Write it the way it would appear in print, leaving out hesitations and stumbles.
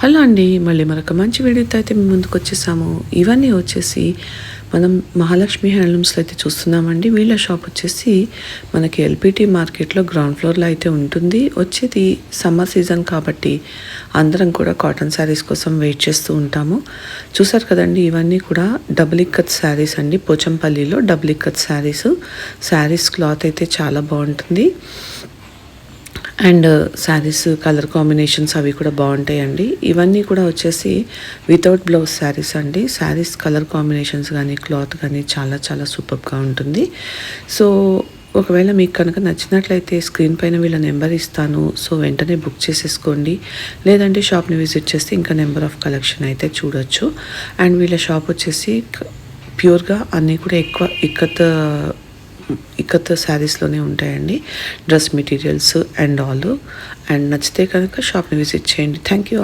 Hello అండి, మళ్ళీ మరొక మంచి వీడియోతో అయితే మేము ముందుకు వచ్చేసాము. ఇవన్నీ వచ్చేసి మనం మహాలక్ష్మి హ్యాండ్లూమ్స్లో అయితే చూస్తున్నామండి. వీళ్ళ షాప్ వచ్చేసి మనకి ఎల్పిటి మార్కెట్లో గ్రౌండ్ ఫ్లోర్లో అయితే ఉంటుంది. వచ్చేది సమ్మర్ సీజన్ కాబట్టి అందరం కూడా కాటన్ శారీస్ కోసం వెయిట్ చేస్తూ ఉంటాము. చూసారు కదండి, ఇవన్నీ కూడా డబుల్ ఇక్కత్ శారీస్ అండి. పోచంపల్లిలో డబుల్ ఇక్కత్ శారీస్ క్లాత్ అయితే చాలా బాగుంటుంది. అండ్ శారీస్ కలర్ కాంబినేషన్స్ అవి కూడా బాగుంటాయండి. ఇవన్నీ కూడా వచ్చేసి వితౌట్ బ్లౌజ్ శారీస్ అండి. శారీస్ కలర్ కాంబినేషన్స్ కానీ క్లాత్ కానీ చాలా చాలా సూపర్గా ఉంటుంది. సో ఒకవేళ మీకు కనుక నచ్చినట్లయితే స్క్రీన్ పైన వీళ్ళ నెంబర్ ఇస్తాను. సో వెంటనే బుక్ చేసేసుకోండి. లేదంటే షాప్ని విజిట్ చేస్తే ఇంకా నెంబర్ ఆఫ్ కలెక్షన్ అయితే చూడొచ్చు. అండ్ వీళ్ళ షాప్ వచ్చేసి ప్యూర్గా అన్నీ కూడా ఎక్కువ ఇక్కత్ శారీస్లోనే ఉంటాయండి. Dress materials and all. And నచ్చితే కనుక షాప్ని విజిట్ చేయండి. Thank you all.